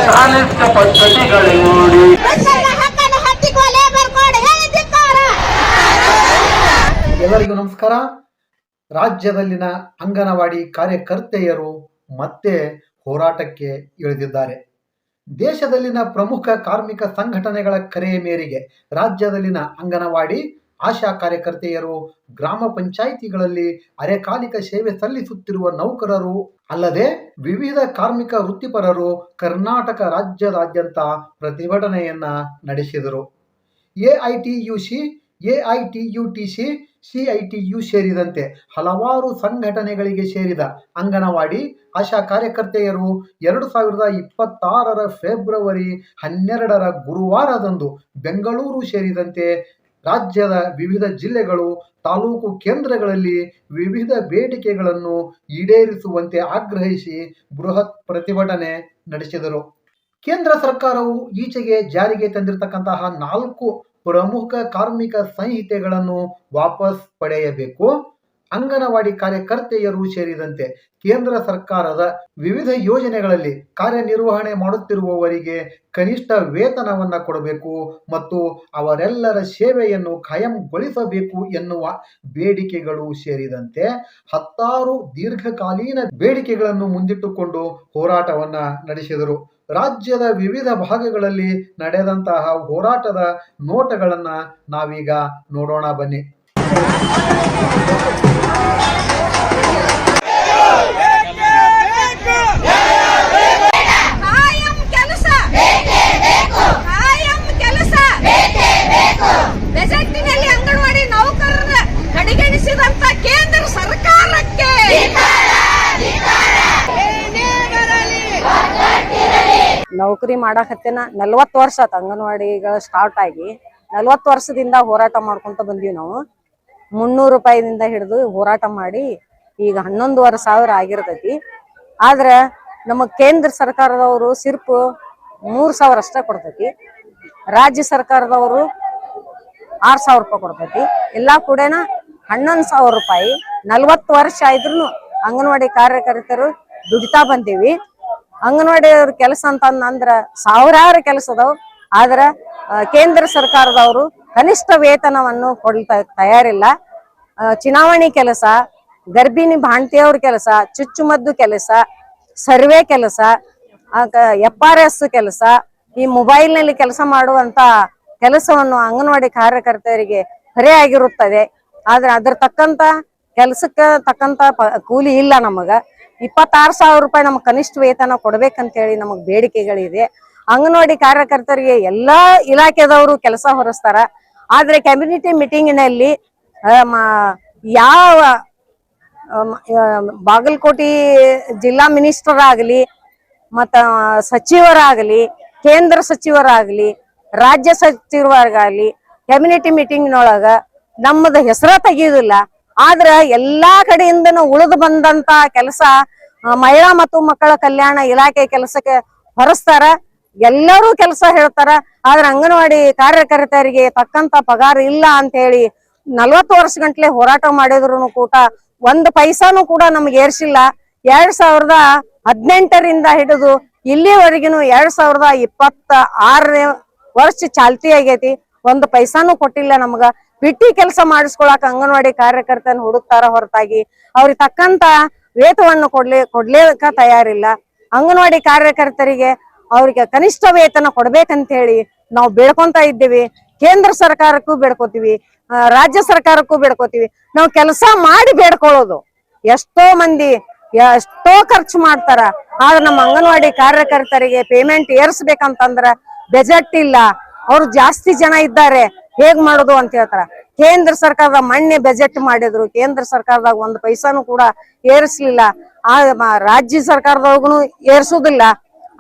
ಕಾಲಿಷ್ಟ ಪದ್ಧತಿಗಳೂಡಿ ಎಲ್ಲರಿಗೂ ನಮಸ್ಕಾರ. ರಾಜ್ಯದಲ್ಲಿನ ಅಂಗನವಾಡಿ ಕಾರ್ಯಕರ್ತೆಯರು ಮತ್ತೆ ಹೋರಾಟಕ್ಕೆ ಇಳಿದಿದ್ದಾರೆ. ದೇಶದಲ್ಲಿನ ಪ್ರಮುಖ ಕಾರ್ಮಿಕ ಸಂಘಟನೆಗಳ ಕರೆಯ ಮೇರೆಗೆ ರಾಜ್ಯದಲ್ಲಿನ ಅಂಗನವಾಡಿ ಆಶಾ ಕಾರ್ಯಕರ್ತೆಯರು, ಗ್ರಾಮ ಪಂಚಾಯಿತಿಗಳಲ್ಲಿ ಅರೆಕಾಲಿಕ ಸೇವೆ ಸಲ್ಲಿಸುತ್ತಿರುವ ನೌಕರರು ಅಲ್ಲದೆ ವಿವಿಧ ಕಾರ್ಮಿಕ ವೃತ್ತಿಪರರು ಕರ್ನಾಟಕ ರಾಜ್ಯದಾದ್ಯಂತ ಪ್ರತಿಭಟನೆಯನ್ನ ನಡೆಸಿದರು. ಎಐಟಿಯುಸಿ, ಎಐಟಿಯುಟಿಸಿ, ಸಿಐಟಿಯು ಸೇರಿದಂತೆ ಹಲವಾರು ಸಂಘಟನೆಗಳಿಗೆ ಸೇರಿದ ಅಂಗನವಾಡಿ ಆಶಾ ಕಾರ್ಯಕರ್ತೆಯರು 2026 ಫೆಬ್ರವರಿ 12 ಗುರುವಾರದಂದು ಬೆಂಗಳೂರು ಸೇರಿದಂತೆ ರಾಜ್ಯದ ವಿವಿಧ ಜಿಲ್ಲೆಗಳು, ತಾಲೂಕು ಕೇಂದ್ರಗಳಲ್ಲಿ ವಿವಿಧ ಬೇಡಿಕೆಗಳನ್ನು ಈಡೇರಿಸುವಂತೆ ಆಗ್ರಹಿಸಿ ಬೃಹತ್ ಪ್ರತಿಭಟನೆ ನಡೆಸಿದರು. ಕೇಂದ್ರ ಸರ್ಕಾರವು ಈಚೆಗೆ ಜಾರಿಗೆ ತಂದಿರತಕ್ಕಂತಹ 4 ಪ್ರಮುಖ ಕಾರ್ಮಿಕ ಸಂಹಿತೆಗಳನ್ನು ವಾಪಸ್ ಪಡೆಯಬೇಕು. ಅಂಗನವಾಡಿ ಕಾರ್ಯಕರ್ತೆಯರು ಸೇರಿದಂತೆ ಕೇಂದ್ರ ಸರ್ಕಾರದ ವಿವಿಧ ಯೋಜನೆಗಳಲ್ಲಿ ಕಾರ್ಯನಿರ್ವಹಣೆ ಮಾಡುತ್ತಿರುವವರಿಗೆ ಕನಿಷ್ಠ ವೇತನವನ್ನು ಕೊಡಬೇಕು ಮತ್ತು ಅವರೆಲ್ಲರ ಸೇವೆಯನ್ನು ಕಾಯಂಗೊಳಿಸಬೇಕು ಎನ್ನುವ ಬೇಡಿಕೆಗಳು ಸೇರಿದಂತೆ 10 ದೀರ್ಘಕಾಲೀನ ಬೇಡಿಕೆಗಳನ್ನು ಮುಂದಿಟ್ಟುಕೊಂಡು ಹೋರಾಟವನ್ನ ನಡೆಸಿದರು. ರಾಜ್ಯದ ವಿವಿಧ ಭಾಗಗಳಲ್ಲಿ ನಡೆದಂತಹ ಹೋರಾಟದ ನೋಟಗಳನ್ನ ನಾವೀಗ ನೋಡೋಣ ಬನ್ನಿ. ಬಜೆಟ್ನಲ್ಲಿ ಅಂಗನವಾಡಿ ನೌಕರರ ಕಡೆಗಣಿಸಿದಂತ ಕೇಂದ್ರ ಸರ್ಕಾರಕ್ಕೆ ನೌಕರಿ ಮಾಡಾಕತ್ತೇನ 40 ವರ್ಷ ಆತ. ಅಂಗನವಾಡಿಗಳು ಸ್ಟಾರ್ಟ್ ಆಗಿ 40 ವರ್ಷದಿಂದ ಹೋರಾಟ ಮಾಡ್ಕೊಂತ ಬಂದೀವಿ ನಾವು. 300 ರೂಪಾಯಿದಿಂದ ಹಿಡಿದು ಹೋರಾಟ ಮಾಡಿ ಈಗ 11,500 ಆಗಿರ್ತೈತಿ. ಆದ್ರ ನಮಗ್ ಕೇಂದ್ರ ಸರ್ಕಾರದವರು ಸಿರ್ಫ್ 3,000 ಅಷ್ಟ ಕೊಡ್ತೈತಿ. ರಾಜ್ಯ ಸರ್ಕಾರದವರು 6,000 ರೂಪಾಯಿ ಕೊಡ್ತೈತಿ. ಎಲ್ಲಾ ಕೂಡೇನ 11,000 ರೂಪಾಯಿ. 40 ವರ್ಷ ಆಯ್ತು ಅಂಗನವಾಡಿ ಕಾರ್ಯಕರ್ತರು ದುಡಿತಾ ಬಂದೀವಿ. ಅಂಗನವಾಡಿ ಅವ್ರ ಕೆಲಸ ಅಂತಂದ್ರ ಸಾವಿರಾರು ಕೆಲಸ ಅದಾವ. ಆದ್ರ ಕೇಂದ್ರ ಸರ್ಕಾರದವರು ಕನಿಷ್ಠ ವೇತನವನ್ನು ಕೊಡ್ತಾ ತಯಾರಿಲ್ಲ. ಚುನಾವಣೆ ಕೆಲಸ, ಗರ್ಭಿಣಿ ಬಾಣ್ತಿಯವ್ರ ಕೆಲಸ, ಚುಚ್ಚುಮದ್ದು ಕೆಲಸ, ಸರ್ವೆ ಕೆಲಸ, FRS ಕೆಲಸ, ಈ ಮೊಬೈಲ್ ನಲ್ಲಿ ಕೆಲಸ ಮಾಡುವಂತ ಕೆಲಸವನ್ನು ಅಂಗನವಾಡಿ ಕಾರ್ಯಕರ್ತರಿಗೆ ಹೊರೆಯಾಗಿರುತ್ತದೆ. ಆದ್ರೆ ಅದ್ರ ತಕ್ಕಂತ ಕೆಲಸಕ್ಕೆ ತಕ್ಕಂತ ಕೂಲಿ ಇಲ್ಲ. ನಮಗ 26,000 ರೂಪಾಯಿ ನಮಗ್ ಕನಿಷ್ಠ ವೇತನ ಕೊಡ್ಬೇಕಂತ ಹೇಳಿ ನಮಗ್ ಬೇಡಿಕೆಗಳಿದೆ. ಅಂಗನವಾಡಿ ಕಾರ್ಯಕರ್ತರಿಗೆ ಎಲ್ಲಾ ಇಲಾಖೆದವರು ಕೆಲಸ ಹೊರಸ್ತಾರ. ಆದ್ರೆ ಕಮ್ಯುನಿಟಿ ಮೀಟಿಂಗ್ನಲ್ಲಿ ಯಾವ ಬಾಗಲಕೋಟೆ ಜಿಲ್ಲಾ ಮಿನಿಸ್ಟರ್ ಆಗಲಿ, ಮತ್ತ ಸಚಿವರಾಗಲಿ, ಕೇಂದ್ರ ಸಚಿವರಾಗಲಿ, ರಾಜ್ಯ ಸಚಿವರಾಗಲಿ ಕಮ್ಯುನಿಟಿ ಮೀಟಿಂಗ್ನೊಳಗ ನಮ್ಮದ ಹೆಸರ ತೆಗೆಯುವುದಿಲ್ಲ. ಆದ್ರ ಎಲ್ಲಾ ಕಡೆಯಿಂದನೂ ಉಳಿದು ಬಂದಂತ ಕೆಲಸ ಮಹಿಳಾ ಮತ್ತು ಮಕ್ಕಳ ಕಲ್ಯಾಣ ಇಲಾಖೆ ಕೆಲಸಕ್ಕೆ ಹೊರಸ್ತಾರ. ಎಲ್ಲರೂ ಕೆಲಸ ಹೇಳ್ತಾರ. ಆದ್ರೆ ಅಂಗನವಾಡಿ ಕಾರ್ಯಕರ್ತರಿಗೆ ತಕ್ಕಂತ ಪಗಾರ ಇಲ್ಲ ಅಂತ ಹೇಳಿ 40 ವರ್ಷ ಗಂಟ್ಲೆ ಹೋರಾಟ ಮಾಡಿದ್ರು ಕೂಡ 1 ಪೈಸಾನು ಕೂಡ ನಮ್ಗೆ ಏರ್ಸಿಲ್ಲ. 2018ರಿಂದ ಹಿಡಿದು ಇಲ್ಲಿವರೆಗಿನು 2026ನೇ ವರ್ಷ ಚಾಲ್ತಿ ಆಗೈತಿ. 1 ಪೈಸಾನು ಕೊಟ್ಟಿಲ್ಲ ನಮ್ಗ. ಬಿಟ್ಟಿ ಕೆಲಸ ಮಾಡಿಸ್ಕೊಳಕ್ ಅಂಗನವಾಡಿ ಕಾರ್ಯಕರ್ತನ ಹುಡುಕ್ತಾರ ಹೊರತಾಗಿ ಅವ್ರಿಗೆ ತಕ್ಕಂತ ವೇತನವನ್ನು ಕೊಡ್ಲೇಕ ತಯಾರಿಲ್ಲ. ಅಂಗನವಾಡಿ ಕಾರ್ಯಕರ್ತರಿಗೆ ಅವ್ರಿಗೆ ಕನಿಷ್ಠ ವೇತನ ಕೊಡ್ಬೇಕಂತ ಹೇಳಿ ನಾವು ಬೇಡ್ಕೊಂತ ಇದ್ದೀವಿ. ಕೇಂದ್ರ ಸರ್ಕಾರಕ್ಕೂ ಬೇಡ್ಕೋತೀವಿ, ರಾಜ್ಯ ಸರ್ಕಾರಕ್ಕೂ ಬೇಡ್ಕೋತೀವಿ. ನಾವು ಕೆಲಸ ಮಾಡಿ ಬೇಡ್ಕೊಳ್ಳೋದು. ಎಷ್ಟೋ ಮಂದಿ ಎಷ್ಟೋ ಖರ್ಚು ಮಾಡ್ತಾರ. ಆದ್ರೆ ನಮ್ಮ ಅಂಗನವಾಡಿ ಕಾರ್ಯಕರ್ತರಿಗೆ ಪೇಮೆಂಟ್ ಏರ್ಸ್ಬೇಕಂತಂದ್ರ ಬಜೆಟ್ ಇಲ್ಲ. ಅವ್ರು ಜಾಸ್ತಿ ಜನ ಇದ್ದಾರೆ, ಹೇಗ್ ಮಾಡೋದು ಅಂತ ಹೇಳ್ತಾರ. ಕೇಂದ್ರ ಸರ್ಕಾರದ ಮೊನ್ನೆ ಬಜೆಟ್ ಮಾಡಿದ್ರು, ಕೇಂದ್ರ ಸರ್ಕಾರದಾಗ 1 ಪೈಸಾನು ಕೂಡ ಏರಿಸ್ಲಿಲ್ಲ. ರಾಜ್ಯ ಸರ್ಕಾರದೊಳಗೂ ಏರ್ಸುದಿಲ್ಲ.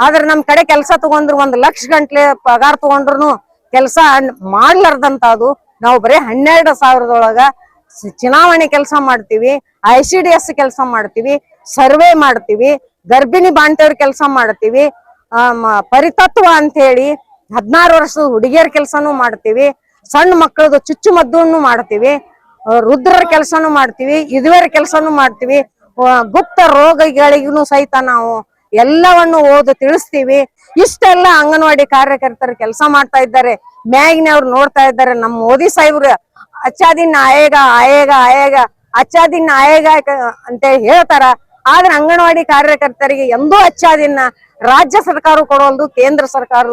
ಆದ್ರೆ ನಮ್ ಕಡೆ ಕೆಲಸ ತಗೊಂಡ್ರು 1 ಲಕ್ಷ ಗಂಟ್ಲೆ ಪಗಾರ ತಗೊಂಡ್ರು ಕೆಲಸ ಮಾಡ್ಲಾರ್ದಂತದು. ನಾವು ಬರೀ 12,000ದೊಳಗ ಚುನಾವಣೆ ಕೆಲಸ ಮಾಡ್ತೀವಿ, ICDS ಕೆಲಸ ಮಾಡ್ತೀವಿ, ಸರ್ವೆ ಮಾಡ್ತೀವಿ, ಗರ್ಭಿಣಿ ಬಾಣ್ತಿಯವ್ರ ಕೆಲಸ ಮಾಡ್ತೀವಿ, ಪರಿತತ್ವ ಅಂತ ಹೇಳಿ 16 ವರ್ಷದ ಹುಡುಗಿಯರ ಕೆಲಸನೂ ಮಾಡ್ತೀವಿ, ಸಣ್ಣ ಮಕ್ಕಳದು ಚುಚ್ಚುಮದ್ದನ್ನು ಮಾಡ್ತೀವಿ, ರುದ್ರರ ಕೆಲಸನೂ ಮಾಡ್ತೀವಿ, ಇದುವರೆ ಕೆಲಸನೂ ಮಾಡ್ತೀವಿ. ಗುಪ್ತ ರೋಗಗಳಿಗೂ ಸಹಿತ ನಾವು ಎಲ್ಲವನ್ನು ಓದು ತಿಳಿಸ್ತೀವಿ. ಇಷ್ಟೆಲ್ಲ ಅಂಗನವಾಡಿ ಕಾರ್ಯಕರ್ತರು ಕೆಲಸ ಮಾಡ್ತಾ ಇದ್ದಾರೆ. ಮ್ಯಾಗಿನವ್ರು ನೋಡ್ತಾ ಇದ್ದಾರೆ. ನಮ್ಮ ಮೋದಿ ಸಾಹೇಬ್ರು ಅಚ್ಚಾ ದಿನ ಆಯೇಗ ಆಯೇಗ ಆಯೇಗ ಅಚ್ಚಾ ದಿನ ಆಯೇಗ ಅಂತ ಹೇಳ್ತಾರ. ಆದ್ರೆ ಅಂಗನವಾಡಿ ಕಾರ್ಯಕರ್ತರಿಗೆ ಎಂದೂ ಅಚ್ಚಾ ದಿನ ರಾಜ್ಯ ಸರ್ಕಾರ ಕೊಡೋಲ್ದು, ಕೇಂದ್ರ ಸರ್ಕಾರ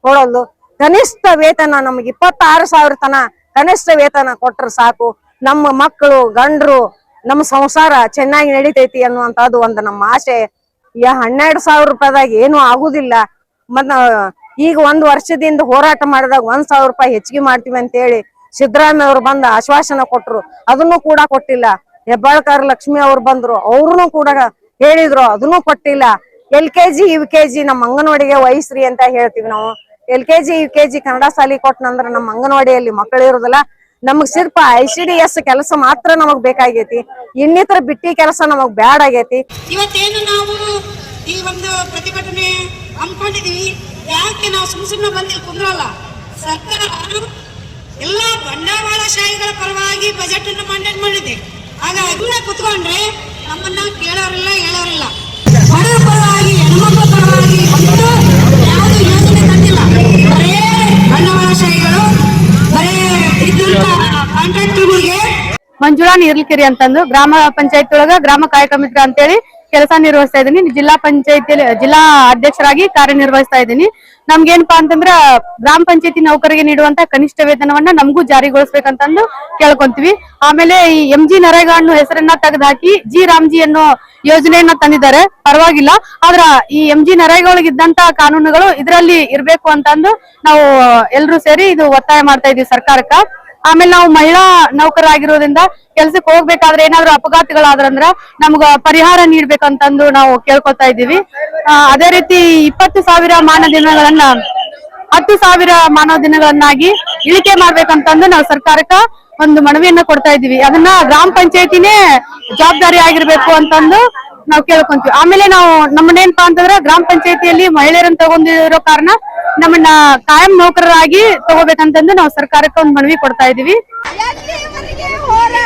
ಕೊಡೋಲ್ದು. ಕನಿಷ್ಠ ವೇತನ ನಮ್ಗೆ 26,000 ತನ ಕನಿಷ್ಠ ವೇತನ ಕೊಟ್ರೆ ಸಾಕು. ನಮ್ಮ ಮಕ್ಕಳು ಗಂಡ್ರು ನಮ್ಮ ಸಂಸಾರ ಚೆನ್ನಾಗಿ ನಡೀತೈತಿ ಅನ್ನುವಂಥದ್ದು ಒಂದು ನಮ್ಮ ಆಸೆ. 12,000 ರೂಪಾಯಿದಾಗ ಏನು ಆಗುದಿಲ್ಲ. ಮತ್ತ ಈಗ 1 ವರ್ಷದಿಂದ ಹೋರಾಟ ಮಾಡಿದಾಗ 1,000 ರೂಪಾಯಿ ಹೆಚ್ಚಿಗೆ ಮಾಡ್ತೀವಿ ಅಂತ ಹೇಳಿ ಸಿದ್ದರಾಮಯ್ಯ ಅವರು ಬಂದ ಆಶ್ವಾಸನ ಕೊಟ್ರು, ಅದನ್ನು ಕೂಡ ಕೊಟ್ಟಿಲ್ಲ. ಹೆಬ್ಬಾಳ್ಕರ್ ಲಕ್ಷ್ಮಿ ಅವ್ರು ಬಂದ್ರು, ಅವ್ರನ್ನು ಕೂಡ ಹೇಳಿದ್ರು, ಅದನ್ನು ಕೊಟ್ಟಿಲ್ಲ. LKG UKG ನಮ್ಮ ಅಂಗನವಾಡಿಗೆ ವಹಿಸ್ರಿ ಅಂತ ಹೇಳ್ತೀವಿ ನಾವು. LKG UKG ಕನ್ನಡ ಶಾಲಿ ಕೊಟ್ಟನಂದ್ರ ನಮ್ಮ ಅಂಗನವಾಡಿಯಲ್ಲಿ ಮಕ್ಕಳು ಇರುದಿಲ್ಲ. ನಮಗ್ ಸಿರ್ಪ ICDS ಕೆಲಸ ಮಾತ್ರ ನಮಗ್ ಬೇಕಾಗೈತಿ. ಇನ್ನಿತರ ಬಿಟ್ಟಿ ಕೆಲಸ ನಮಗ್ ಬ್ಯಾಡ್ ಆಗೈತಿ. ಇವತ್ತೇನು ನಾವು ಈ ಒಂದು ಪ್ರತಿಭಟನೆ ಹಮ್ಮಿಕೊಂಡಿದೀವಿ, ಯಾಕೆ ನಾವು ಸುಮ್ಮನೆ ಬಂದು ಕುಂದ್ರಲ್ಲ. ಸರ್ಕಾರ ಎಲ್ಲಾ ಬಂಡವಾಳಶಾಹಿಗಳ ಪರವಾಗಿ ಬಜೆಟ್ ಅನ್ನು ಮಂಡನೆ ಮಾಡಿದೆ. ಆಗ ಅದನ್ನ ಕುತ್ಕೊಂಡ್ರೆ ನಮ್ಮನ್ನ ಕೇಳೋರಿಲ್ಲ, ಹೇಳೋರಿಲ್ಲ. ಬಡವರ ಪರವಾಗಿ, ಹೆಣ್ಮಕ್ಳ ಪರವಾಗಿ ಯಾವುದು ಯೋಜನೆ ತಂದಿಲ್ಲ. ಬರೇ ಬಂಡವಾಳಶಾಹಿಗಳು, ಬರೇ ಇದ್ದಂತ ಕಾಂಟ್ರಾಕ್ಟರ್ಗಳಿಗೆ. ಮಂಜುಳಾ ನೀರ್ಲಕೆರೆ ಅಂತಂದು ಗ್ರಾಮ ಪಂಚಾಯತ್ ಒಳಗ ಗ್ರಾಮ ಕಾಯಕ ಮಿತ್ರ ಅಂತೇಳಿ ಕೆಲಸ ನಿರ್ವಹಿಸ್ತಾ ಇದ್ದೀನಿ. ಜಿಲ್ಲಾ ಪಂಚಾಯತಿಯಲ್ಲಿ ಜಿಲ್ಲಾ ಅಧ್ಯಕ್ಷರಾಗಿ ಕಾರ್ಯನಿರ್ವಹಿಸ್ತಾ ಇದ್ದೀನಿ. ನಮ್ಗೇನಪ್ಪಾ ಅಂತಂದ್ರ ಗ್ರಾಮ ಪಂಚಾಯತಿ ನೌಕರಿಗೆ ನೀಡುವಂತ ಕನಿಷ್ಠ ವೇತನವನ್ನ ನಮಗೂ ಜಾರಿಗೊಳಿಸ್ಬೇಕಂತಂದು ಕೇಳ್ಕೊಂತೀವಿ. ಆಮೇಲೆ ಈ MG ನರೇಗಾ ಅನ್ನೋ ಹೆಸರನ್ನ ತೆಗೆದುಹಾಕಿ G-ರಾಮ್ಜಿ ಅನ್ನೋ ಯೋಜನೆಯನ್ನ ತಂದಿದ್ದಾರೆ. ಪರವಾಗಿಲ್ಲ, ಆದ್ರ ಈ MG ನರೇಗಾ ಒಳಗಿದ್ದಂತ ಕಾನೂನುಗಳು ಇದರಲ್ಲಿ ಇರ್ಬೇಕು ಅಂತಂದು ನಾವು ಎಲ್ರು ಸೇರಿ ಇದು ಒತ್ತಾಯ ಮಾಡ್ತಾ ಇದೀವಿ ಸರ್ಕಾರಕ್ಕ. ಆಮೇಲೆ ನಾವು ಮಹಿಳಾ ನೌಕರರಾಗಿರೋದ್ರಿಂದ ಕೆಲ್ಸಕ್ಕೆ ಹೋಗ್ಬೇಕಾದ್ರೆ ಏನಾದ್ರು ಅಪಘಾತಗಳಾದ್ರಂದ್ರ ನಮ್ಗ ಪರಿಹಾರ ನೀಡ್ಬೇಕಂತಂದು ನಾವು ಕೇಳ್ಕೊತಾ ಇದ್ದೀವಿ. ಅದೇ ರೀತಿ 20,000 ಮಾನವ ದಿನಗಳನ್ನ 10,000 ಮಾನವ ದಿನಗಳನ್ನಾಗಿ ಇಳಿಕೆ ಮಾಡ್ಬೇಕಂತಂದು ನಾವು ಸರ್ಕಾರಕ್ಕ ಒಂದು ಮನವಿಯನ್ನ ಕೊಡ್ತಾ ಇದೀವಿ. ಅದನ್ನ ಗ್ರಾಮ ಪಂಚಾಯತಿನೇ ಜವಾಬ್ದಾರಿ ಆಗಿರ್ಬೇಕು ಅಂತಂದು ನಾವು ಕೇಳ್ಕೊಂತೀವಿ. ಆಮೇಲೆ ನಾವು ನಮ್ಮನ್ನೇನಪ್ಪಾ ಅಂತಂದ್ರೆ ಗ್ರಾಮ ಪಂಚಾಯತಿಯಲ್ಲಿ ಮಹಿಳೆಯರನ್ನ ತಗೊಂಡಿರೋ ಕಾರಣ ನಮ್ಮನ್ನ ಕಾಯಂ ನೌಕರರಾಗಿ ತಗೋಬೇಕಂತಂದು ನಾವು ಸರ್ಕಾರಕ್ಕೆ ಒಂದು ಮನವಿ ಕೊಡ್ತಾ ಇದೀವಿ. ಎಲ್ಲಿವರೆಗೆ ಹೋರಾಟ